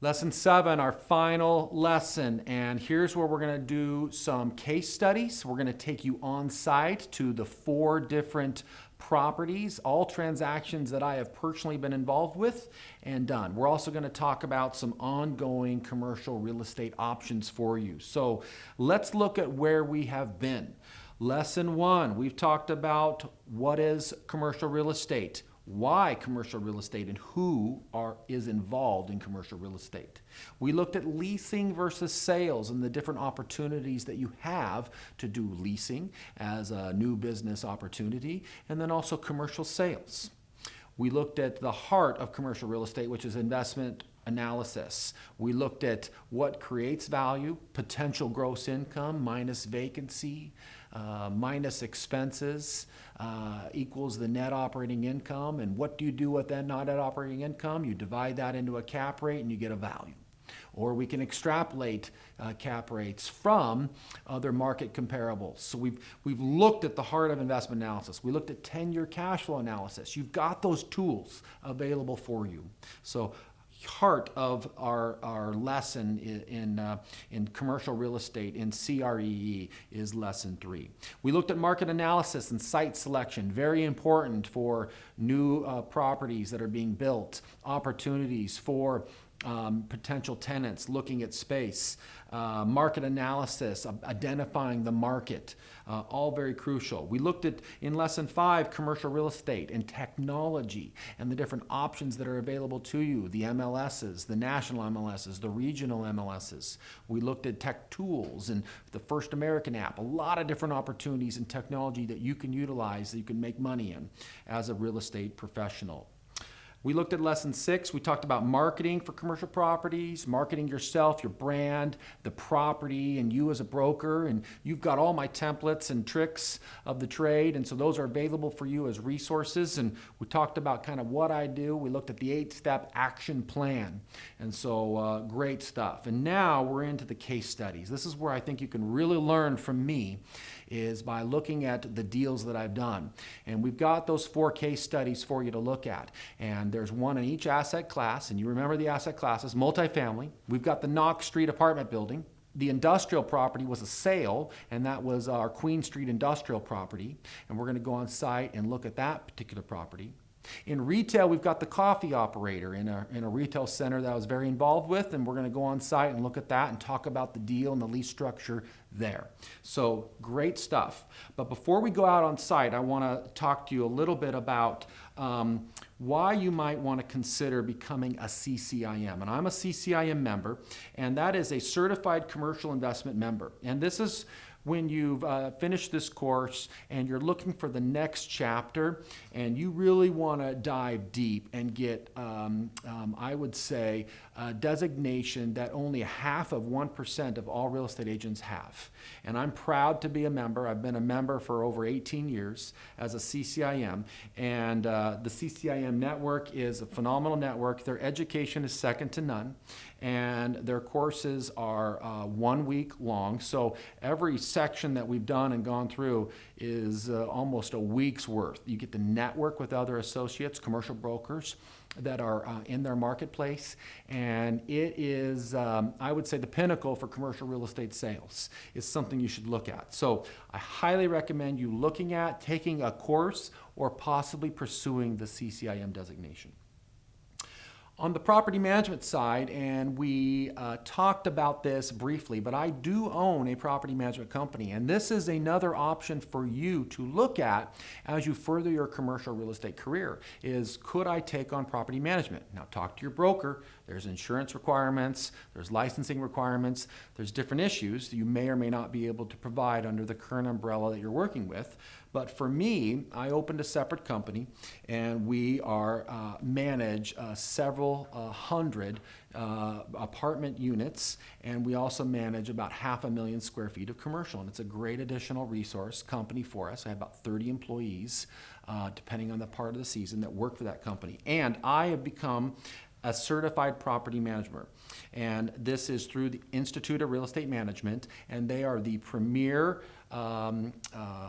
Lesson 7, our final lesson, and here's where we're going to do some case studies. We're going to take you on site to the 4 different properties, all transactions that I have personally been involved with and done. We're also going to talk about some ongoing commercial real estate options for you. So let's look at where we have been. Lesson 1, we've talked about what is commercial real estate, why commercial real estate, and who is involved in commercial real estate. We looked at leasing versus sales and the different opportunities that you have to do leasing as a new business opportunity, and then also commercial sales. We looked at the heart of commercial real estate, which is investment analysis. We looked at what creates value, potential gross income minus vacancy, minus expenses equals the net operating income. And what do you do with that net operating income? You divide that into a cap rate and you get a value. Or we can extrapolate cap rates from other market comparables. So we've looked at the heart of investment analysis. We looked at 10-year cash flow analysis. You've got those tools available for you. So heart of our lesson in commercial real estate in CREE is lesson 3. We looked at market analysis and site selection, very important for new properties that are being built, opportunities for potential tenants looking at space, market analysis, identifying the market, all very crucial. We looked at, in lesson 5, commercial real estate and technology and the different options that are available to you, the MLSs, the national MLSs, the regional MLSs. We looked at tech tools and the First American app, a lot of different opportunities in technology that you can utilize, that you can make money in as a real estate professional. We looked at lesson 6. We talked about marketing for commercial properties, marketing yourself, your brand, the property, and you as a broker. And you've got all my templates and tricks of the trade. And so those are available for you as resources. And we talked about kind of what I do. We looked at the 8-step action plan. And so great stuff. And now we're into the case studies. This is where I think you can really learn from me, is by looking at the deals that I've done. And we've got those 4 case studies for you to look at. And there's one in each asset class, and you remember the asset classes. Multifamily, we've got the Knox Street apartment building. The industrial property was a sale, and that was our Queen Street industrial property. And we're going to go on site and look at that particular property. In retail, we've got the coffee operator in a retail center that I was very involved with, and we're going to go on site and look at that and talk about the deal and the lease structure there. So great stuff. But before we go out on site, I want to talk to you a little bit about why you might want to consider becoming a CCIM. And I'm a CCIM member, and that is a Certified Commercial Investment Member. And this is when you've finished this course and you're looking for the next chapter and you really want to dive deep and get, I would say, a designation that only 0.5% of all real estate agents have. And I'm proud to be a member. I've been a member for over 18 years as a CCIM. And the CCIM network is a phenomenal network. Their education is second to none. And their courses are 1 week long. So every section that we've done and gone through is almost a week's worth. You get to network with other associates, commercial brokers that are in their marketplace. And it is, I would say, the pinnacle for commercial real estate sales. Is something you should look at. So I highly recommend you looking at, taking a course, or possibly pursuing the CCIM designation. On the property management side, and we talked about this briefly, but I do own a property management company, and this is another option for you to look at as you further your commercial real estate career, is could I take on property management? Now talk to your broker. There's insurance requirements, there's licensing requirements, there's different issues that you may or may not be able to provide under the current umbrella that you're working with. But for me, I opened a separate company, and we manage several hundred apartment units, and we also manage about 500,000 square feet of commercial. And it's a great additional resource company for us. I have about 30 employees, depending on the part of the season, that work for that company. And I have become a certified property manager. And this is through the Institute of Real Estate Management, and they are the premier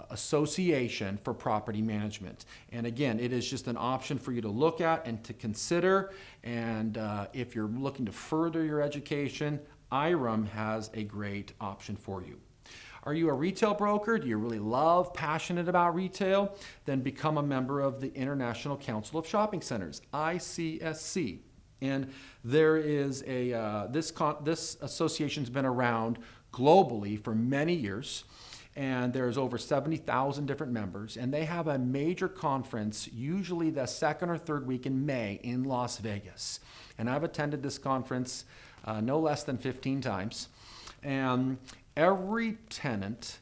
association for property management. And again, it is just an option for you to look at and to consider. And if you're looking to further your education, IREM has a great option for you. Are you a retail broker? Do you really love, passionate about retail? Then become a member of the International Council of Shopping Centers, ICSC. And there is this association's been around globally for many years, and there's over 70,000 different members, and they have a major conference usually the second or third week in May in Las Vegas. And I've attended this conference no less than 15 times. And every tenant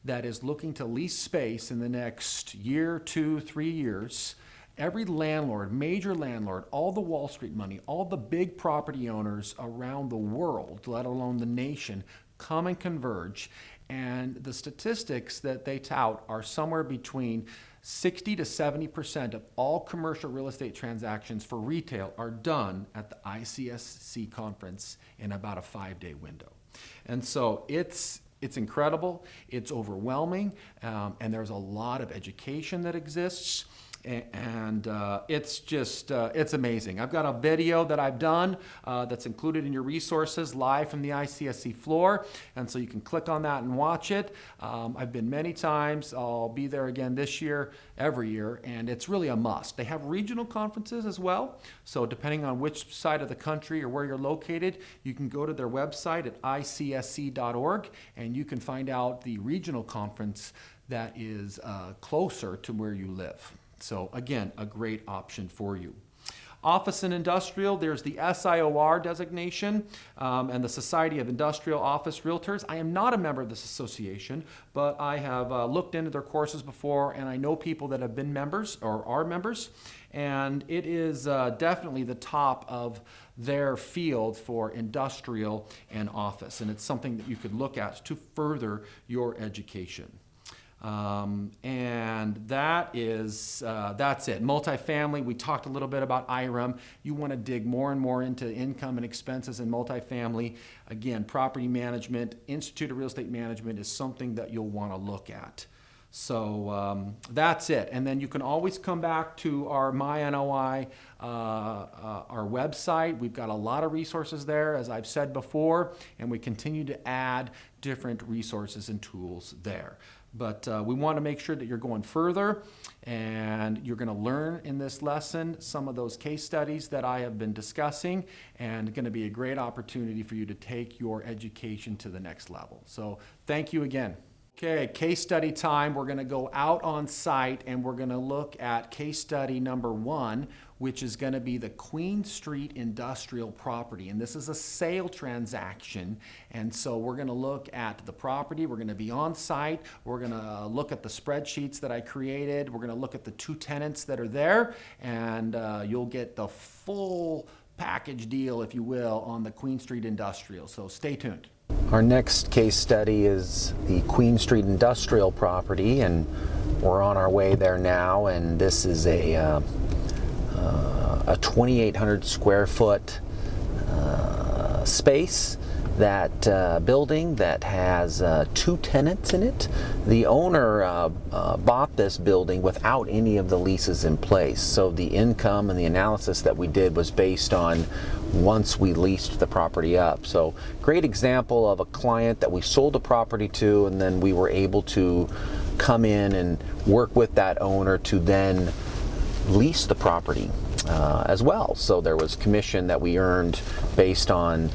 that is looking to lease space in the next year, 2, 3 years, every landlord, major landlord, all the Wall Street money, all the big property owners around the world, let alone the nation, come and converge. And the statistics that they tout are somewhere between 60 to 70% of all commercial real estate transactions for retail are done at the ICSC conference in about a 5-day window. And so it's incredible, it's overwhelming, and there's a lot of education that exists. And it's just, it's amazing. I've got a video that I've done that's included in your resources live from the ICSC floor. And so you can click on that and watch it. I've been many times. I'll be there again this year, every year. And it's really a must. They have regional conferences as well. So depending on which side of the country or where you're located, you can go to their website at icsc.org and you can find out the regional conference that is closer to where you live. So again, a great option for you. Office and industrial, there's the SIOR designation and the Society of Industrial Office Realtors. I am not a member of this association, but I have looked into their courses before, and I know people that have been members or are members, and it is definitely the top of their field for industrial and office, and it's something that you could look at to further your education. And that's it. Multifamily, we talked a little bit about IREM. You want to dig more and more into income and expenses in multifamily. Again, property management, Institute of Real Estate Management is something that you'll want to look at. So that's it. And then you can always come back to our MyNOI, our website. We've got a lot of resources there, as I've said before, and we continue to add different resources and tools there. But we want to make sure that you're going further, and you're going to learn in this lesson some of those case studies that I have been discussing, and going to be a great opportunity for you to take your education to the next level. So thank you again. Okay, case study time. We're going to go out on site and we're going to look at case study number 1, which is going to be the Queen Street industrial property. And this is a sale transaction. And so we're going to look at the property. We're going to be on site. We're going to look at the spreadsheets that I created. We're going to look at the 2 tenants that are there, and you'll get the full package deal, if you will, on the Queen Street industrial. So stay tuned. Our next case study is the Queen Street industrial property, and we're on our way there now. And this is a 2,800 square foot space, that building that has 2 tenants in it. The owner bought this building without any of the leases in place, so the income and the analysis that we did was based on once we leased the property up. So great example of a client that we sold the property to, and then we were able to come in and work with that owner to then lease the property as well. So there was commission that we earned based on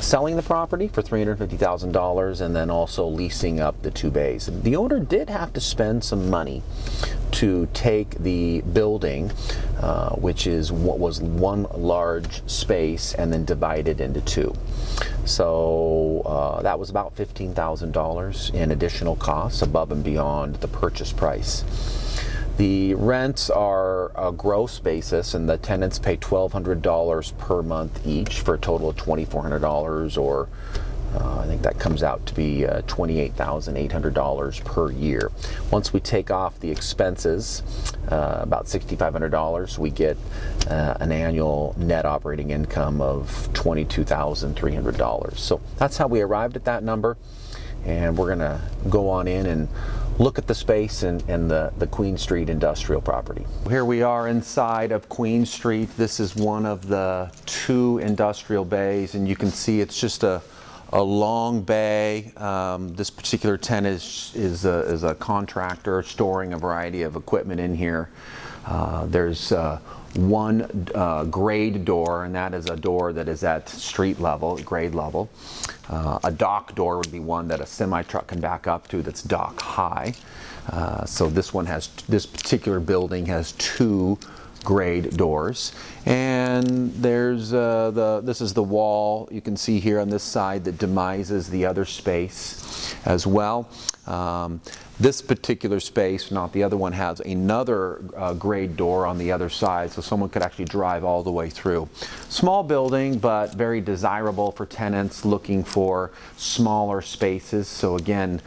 selling the property for $350,000 and then also leasing up the 2 bays. The owner did have to spend some money to take the building, which is what was 1 large space, and then divide it into 2. So that was about $15,000 in additional costs above and beyond the purchase price. The rents are a gross basis, and the tenants pay $1,200 per month each for a total of $2,400, or I think that comes out to be $28,800 per year. Once we take off the expenses, about $6,500, we get an annual net operating income of $22,300. So that's how we arrived at that number. And we're going to go on in and look at the space and the Queen Street industrial property. Here we are inside of Queen Street. This is one of the 2 industrial bays, and you can see it's just a long bay. This particular tenant is a contractor storing a variety of equipment in here. There's one grade door, and that is a door that is at street level, grade level. A dock door would be one that a semi-truck can back up to that's dock high. So this particular building has 2 grade doors, and there's this is the wall you can see here on this side that demises the other space as well. This particular space, not the other one, has another grade door on the other side, so someone could actually drive all the way through. Small building, but very desirable for tenants looking for smaller spaces. So again,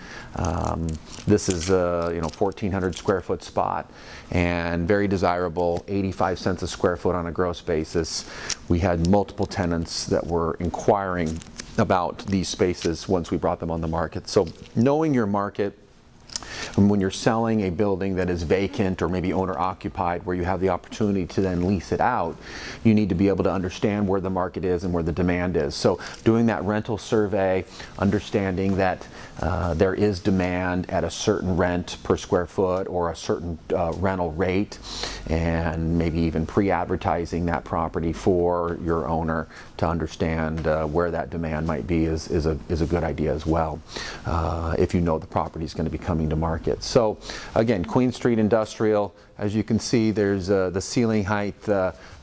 this is a 1,400 square foot spot, and very desirable, 85 cents a square foot on a gross basis. We had multiple tenants that were inquiring about these spaces once we brought them on the market. So knowing your market, and when you're selling a building that is vacant or maybe owner occupied, where you have the opportunity to then lease it out, you need to be able to understand where the market is and where the demand is. So doing that rental survey, understanding that there is demand at a certain rent per square foot or a certain rental rate, and maybe even pre-advertising that property for your owner to understand where that demand might be is a good idea as well, if you know the property is going to be coming to market. So again, Queen Street Industrial, as you can see, there's the ceiling height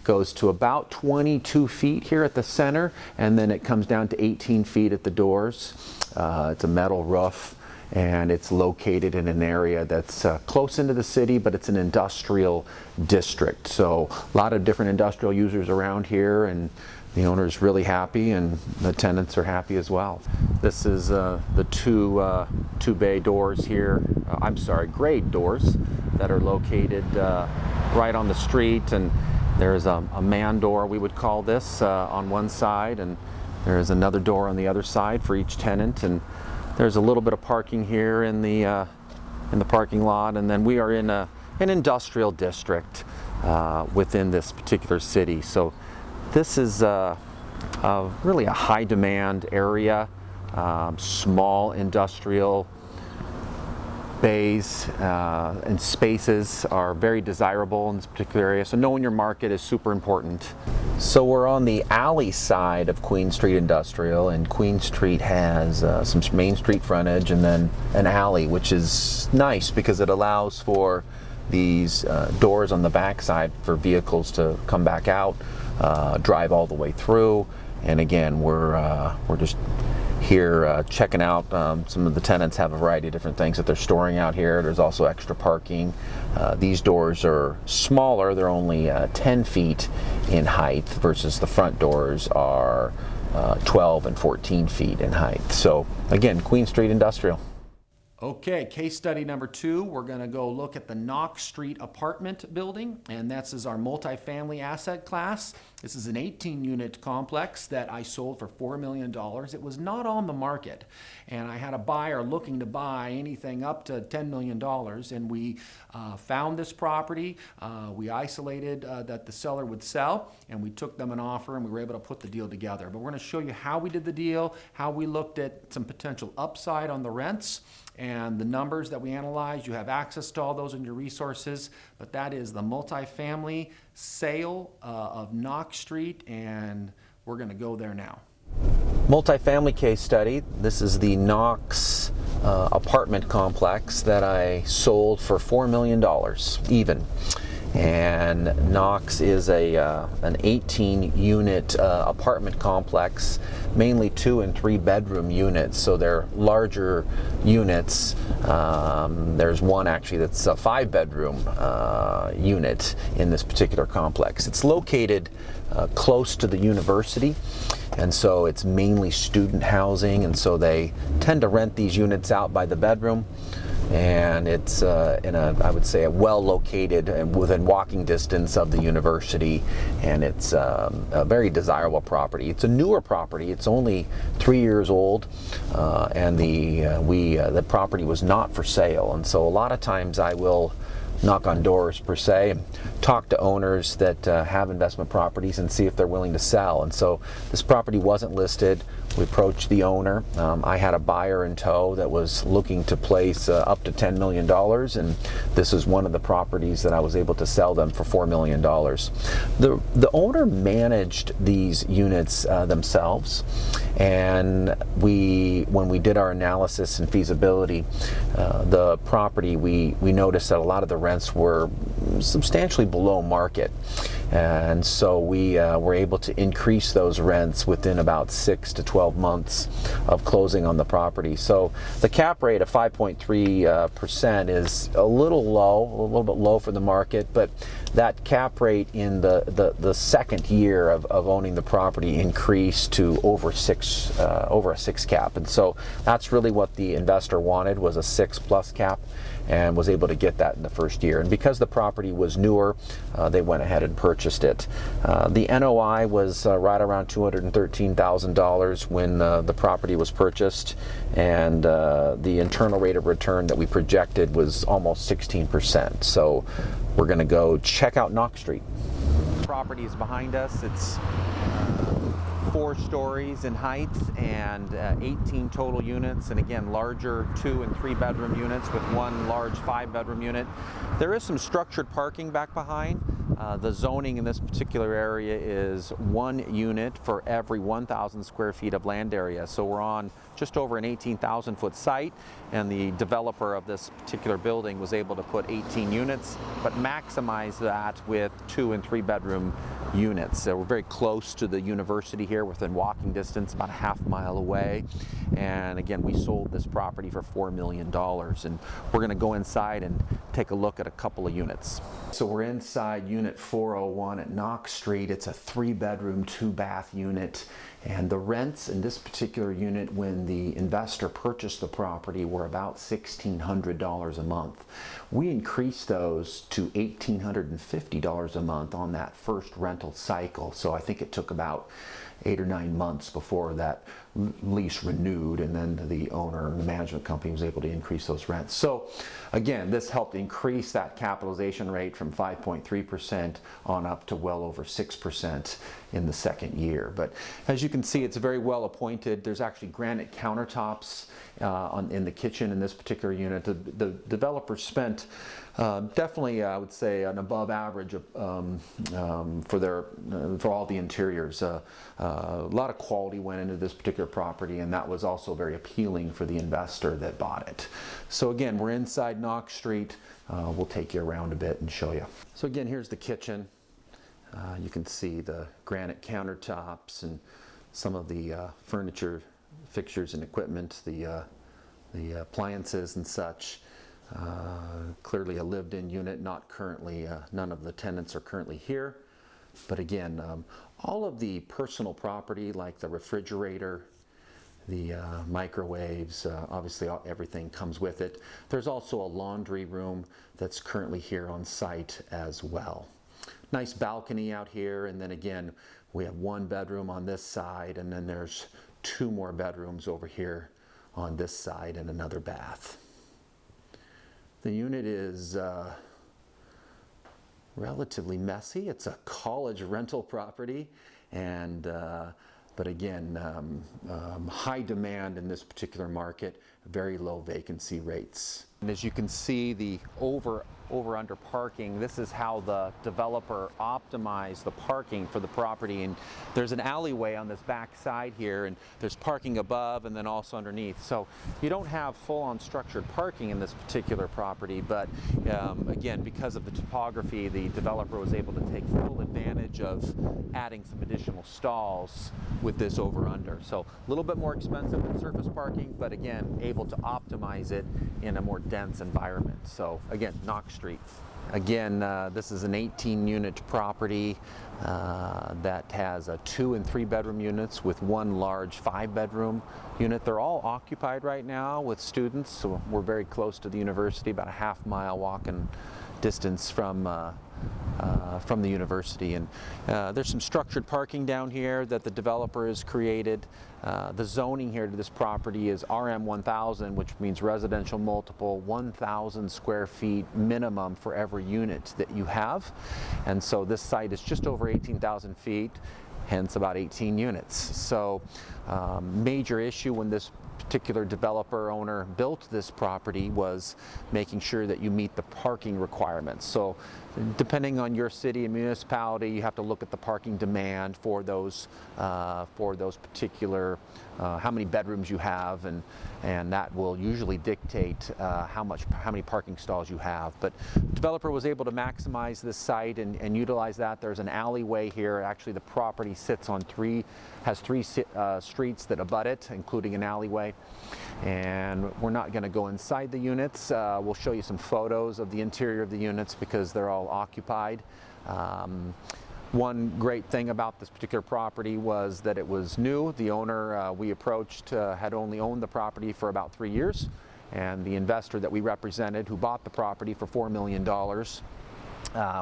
goes to about 22 feet here at the center, and then it comes down to 18 feet at the doors. It's a metal roof, and it's located in an area that's close into the city, but it's an industrial district. So a lot of different industrial users around here, and the owner's really happy, and the tenants are happy as well. This is the two bay doors here. I'm sorry, grade doors that are located right on the street, and there's a man door, we would call this, on one side, and there's another door on the other side for each tenant, and there's a little bit of parking here in the parking lot, and then we are in an industrial district within this particular city. So this is really a high demand area. Small industrial bays and spaces are very desirable in this particular area. So knowing your market is super important. So we're on the alley side of Queen Street Industrial, and Queen Street has some main street frontage and then an alley, which is nice because it allows for these doors on the back side for vehicles to come back out, drive all the way through. And again, we're just here checking out. Some of the tenants have a variety of different things that they're storing out here. There's also extra parking. These doors are smaller. They're only 10 feet in height versus the front doors are 12 and 14 feet in height. So again, Queen Street Industrial. Okay, case study number 2, we're going to go look at the Knox Street apartment building, and this is our multifamily asset class. This is an 18-unit complex that I sold for $4 million. It was not on the market, and I had a buyer looking to buy anything up to $10 million, and we found this property. We isolated that the seller would sell, and we took them an offer, and we were able to put the deal together. But we're going to show you how we did the deal, how we looked at some potential upside on the rents, and the numbers that we analyzed. You have access to all those in your resources, but that is the multifamily sale of Knox Street, and we're going to go there now. Multifamily case study. This is the Knox apartment complex that I sold for $4 million even. And Knox is an 18-unit apartment complex, mainly 2 and 3 bedroom units, so they're larger units. There's one actually that's a 5-bedroom unit in this particular complex. It's located close to the university, and so it's mainly student housing, and so they tend to rent these units out by the bedroom. And it's in I would say, a well-located and within walking distance of the university, and it's a very desirable property. It's a newer property. It's only 3 years old, and the property was not for sale. And so a lot of times I will knock on doors per se and talk to owners that have investment properties and see if they're willing to sell. And so this property wasn't listed. We approached the owner. I had a buyer in tow that was looking to place up to $10 million, and this is one of the properties that I was able to sell them for $4 million. The owner managed these units themselves, and when we did our analysis and feasibility, the property, we noticed that a lot of the rents were substantially below market, and so we were able to increase those rents within about 6 to 12 months of closing on the property. So the cap rate of 5.3% is a little bit low for the market, but that cap rate in the second year of owning the property increased to over a 6 cap. And so that's really what the investor wanted, was a 6+ cap, and was able to get that in the first year. And because the property was newer, they went ahead and purchased it. The NOI was right around $213,000 when the property was purchased, and the internal rate of return that we projected was almost 16%. So we're going to go check out Knox Street. The property is behind us. It's 4 stories in height and 18 total units, and again, larger 2 and 3 bedroom units with one large 5-bedroom unit. There is some structured parking back behind. The zoning in this particular area is 1 unit for every 1,000 square feet of land area. So we're on just over an 18,000 foot site, and the developer of this particular building was able to put 18 units, but maximize that with 2 and 3 bedroom units. So we're very close to the university here, within walking distance, about a half mile away. And again, we sold this property for $4 million, and we're going to go inside and take a look at a couple of units. So we're inside unit 401 at Knox Street. It's a 3-bedroom, 2-bath unit, and the rents in this particular unit when the investor purchased the property were about $1,600 a month. We increased those to $1,850 a month on that first rental cycle. So I think it took about 8 or 9 months before that lease renewed, and then the owner, the management company, was able to increase those rents. So again, this helped increase that capitalization rate from 5.3% on up to well over 6% in the second year. But as you can see, it's very well appointed. There's actually granite countertops in the kitchen in this particular unit. The developer spent definitely, I would say, an above average for all the interiors. A lot of quality went into this particular property, and that was also very appealing for the investor that bought it. So again, we're inside Knox Street. We'll take you around a bit and show you. So again, here's the kitchen. You can see the granite countertops and some of the furniture, fixtures and equipment, the appliances and such. Clearly a lived-in unit, not currently, none of the tenants are currently here. But again, all of the personal property, like the refrigerator, the microwaves, obviously everything comes with it. There's also a laundry room that's currently here on site as well. Nice balcony out here, and then again, we have 1 bedroom on this side, and then there's 2 more bedrooms over here on this side and another bath. The unit is relatively messy. It's a college rental property, and but again, high demand in this particular market. very low vacancy rates. And as you can see, the over-under parking, this is how the developer optimized the parking for the property. And there's an alleyway on this back side here, and there's parking above and then also underneath. So you don't have full-on structured parking in this particular property, but again, because of the topography, the developer was able to take full advantage of adding some additional stalls with this over-under. So a little bit more expensive than surface parking, but again, able to optimize it in a more dense environment. So again, Knox Street. Again, this is an 18-unit property that has 2 and 3 bedroom units with 1 large 5-bedroom unit. They're all occupied right now with students, so we're very close to the university, about a half-mile walking distance from the university. And there's some structured parking down here that the developer has created. The zoning here to this property is RM 1000, which means residential multiple, 1,000 square feet minimum for every unit that you have. And so this site is just over 18,000 feet, hence about 18 units. So major issue when this particular developer owner built this property was making sure that you meet the parking requirements. So depending on your city and municipality, you have to look at the parking demand for those particular how many bedrooms you have, and that will usually dictate how many parking stalls you have. But the developer was able to maximize this site and utilize that. There's an alleyway here. Actually, the property has three streets that abut it, including an alleyway. And we're not going to go inside the units. We'll show you some photos of the interior of the units because they're all occupied. One great thing about this particular property was that it was new. The owner we approached had only owned the property for about 3 years, and the investor that we represented who bought the property for $4 million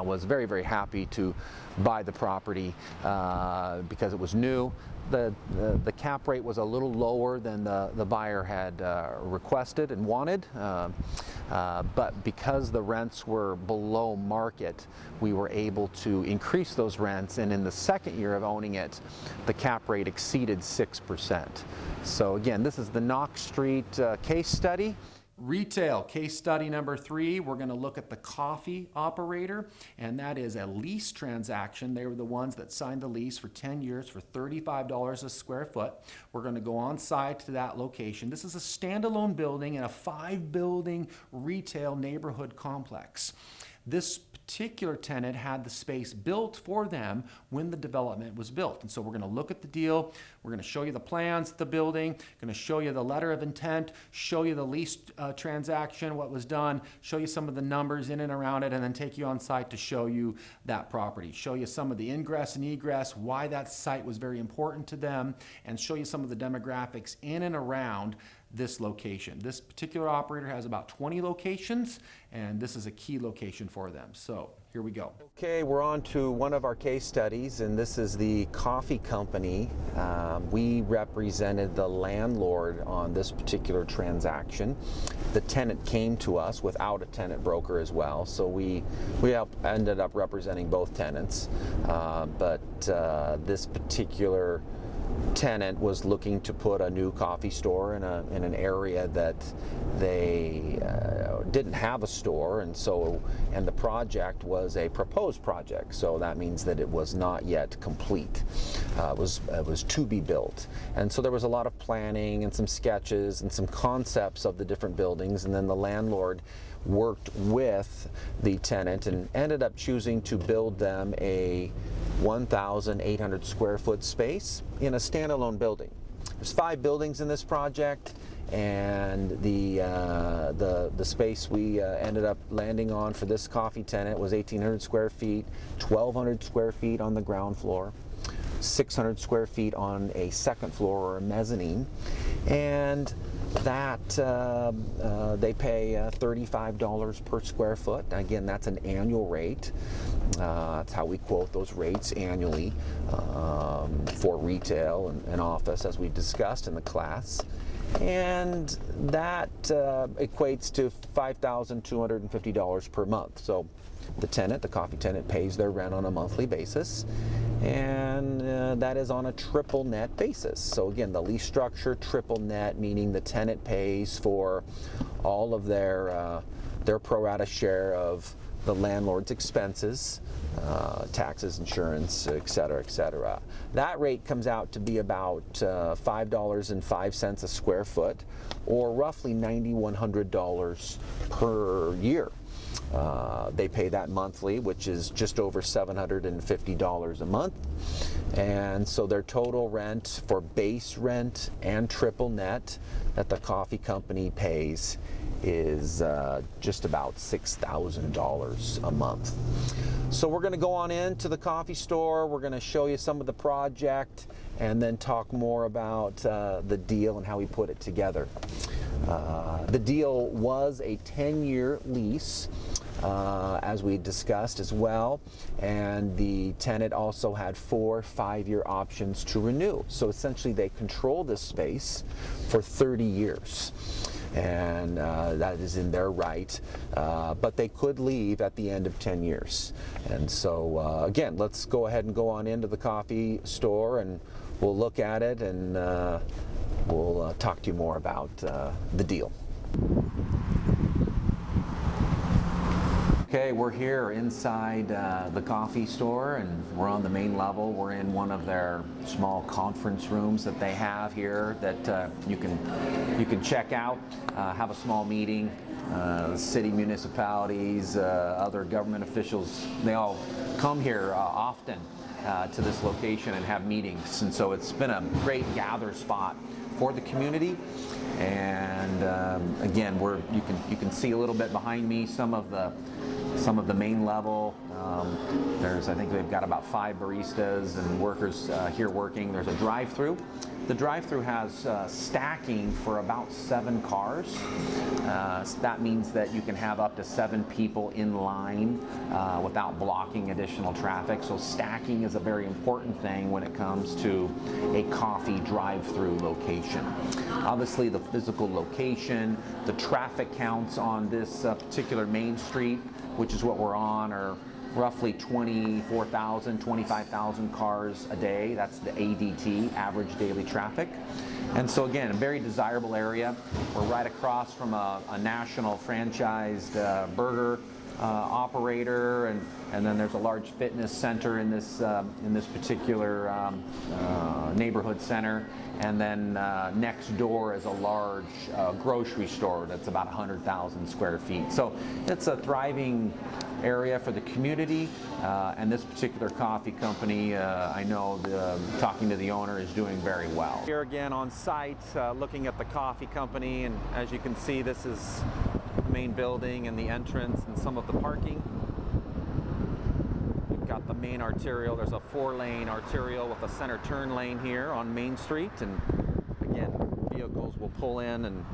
was very, very happy to buy the property because it was new. The cap rate was a little lower than the buyer had requested and wanted, but because the rents were below market, we were able to increase those rents, and in the second year of owning it, the cap rate exceeded 6%. So again, this is the Knox Street case study. Retail, case study number 3, we're going to look at the coffee operator, and that is a lease transaction. They were the ones that signed the lease for 10 years for $35 a square foot. We're going to go on site to that location. This is a standalone building in a 5-building retail neighborhood complex. This particular tenant had the space built for them when the development was built. And so we're going to look at the deal. We're going to show you the plans of the building, going to show you the letter of intent, show you the lease transaction, what was done, show you some of the numbers in and around it, and then take you on site to show you that property, show you some of the ingress and egress, why that site was very important to them, and show you some of the demographics in and around this location. This particular operator has about 20 locations, and this is a key location for them. So here we go. Okay, we're on to one of our case studies, and this is the coffee company. We represented the landlord on this particular transaction. The tenant came to us without a tenant broker as well, so we ended up representing both tenants, but this particular tenant was looking to put a new coffee store in an area that they didn't have a store, and the project was a proposed project, so that means that it was not yet complete. It was to be built, and so there was a lot of planning and some sketches and some concepts of the different buildings, and then the landlord worked with the tenant and ended up choosing to build them a 1,800 square foot space in a standalone building. There's 5 buildings in this project, and the space we ended up landing on for this coffee tenant was 1,800 square feet, 1,200 square feet on the ground floor, 600 square feet on a second floor or a mezzanine, and that they pay $35 per square foot. Again, that's an annual rate. That's how we quote those rates annually for retail and office, as we discussed in the class. and that equates to $5,250 per month. So the tenant, the coffee tenant, pays their rent on a monthly basis, and that is on a triple net basis. So again, the lease structure, triple net, meaning the tenant pays for all of their pro rata share of the landlord's expenses, taxes, insurance, et cetera, et cetera. That rate comes out to be about $5.05 a square foot, or roughly $9,100 per year. They pay that monthly, which is just over $750 a month. And so their total rent for base rent and triple net that the coffee company pays is just about $6,000 a month. So we're going to go on into the coffee store. We're going to show you some of the project and then talk more about the deal and how we put it together. The deal was a 10-year lease, as we discussed as well, and the tenant also had 4 5-year options to renew. So essentially they control this space for 30 years. And that is in their right, but they could leave at the end of 10 years. And so again, let's go ahead and go on into the coffee store and we'll look at it, and we'll talk to you more about the deal. Okay, we're here inside the coffee store, and we're on the main level. We're in one of their small conference rooms that they have here that you can check out, have a small meeting. City, municipalities, other government officials, they all come here often to this location and have meetings, and so it's been a great gather spot for the community. And again, you can see a little bit behind me some of the main level. I think they've got about 5 baristas and workers here working. There's a drive-through. The drive-through has stacking for about 7 cars. So that means that you can have up to 7 people in line without blocking additional traffic. So stacking is a very important thing when it comes to a coffee drive-through location. Obviously, the physical location, the traffic counts on this particular main street, which is what we're on, are roughly 24,000, 25,000 cars a day. That's the ADT, average daily traffic. And so again, a very desirable area. We're right across from a national franchised burger operator, and then there's a large fitness center in this particular neighborhood center. And then next door is a large grocery store that's about 100,000 square feet. So it's a thriving area for the community, and this particular coffee company, I know talking to the owner, is doing very well. Here again on site, looking at the coffee company, and as you can see, this is the main building and the entrance and some of the parking. We've got the main arterial. There's a 4-lane arterial with a center turn lane here on Main Street, and again, vehicles will pull in and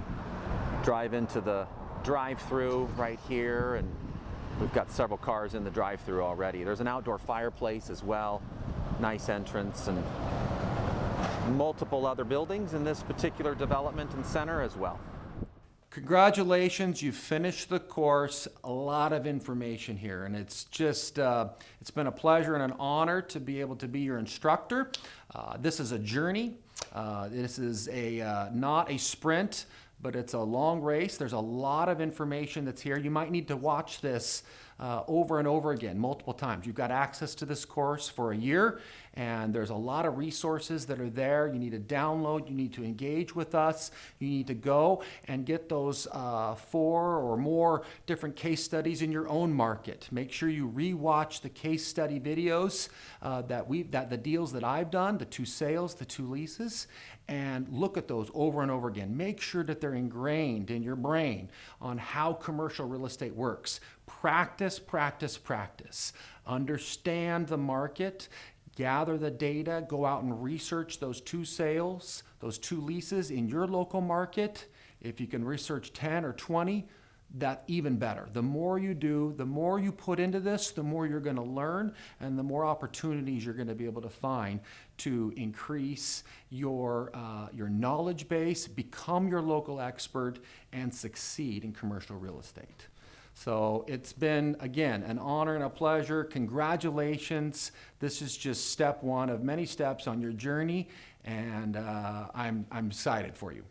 drive into the drive-through right here, and we've got several cars in the drive-through already. There's an outdoor fireplace as well, nice entrance, and multiple other buildings in this particular development and center as well. Congratulations, you've finished the course. A lot of information here, and it's just, it's been a pleasure and an honor to be able to be your instructor. This is a journey. This is not a sprint, but it's a long race. There's a lot of information that's here. You might need to watch this over and over again, multiple times. You've got access to this course for a year, and there's a lot of resources that are there. You need to download, you need to engage with us, you need to go and get those 4 or more different case studies in your own market. Make sure you re-watch the case study videos that the deals that I've done, the 2 sales, the 2 leases, and look at those over and over again. Make sure that they're ingrained in your brain on how commercial real estate works. Practice, practice, practice. Understand the market, gather the data, go out and research those 2 sales, those 2 leases in your local market. If you can research 10 or 20, that even better. The more you do, the more you put into this, the more you're going to learn, and the more opportunities you're going to be able to find to increase your knowledge base, become your local expert, and succeed in commercial real estate. So it's been, again, an honor and a pleasure. Congratulations. This is just step one of many steps on your journey, and I'm excited for you.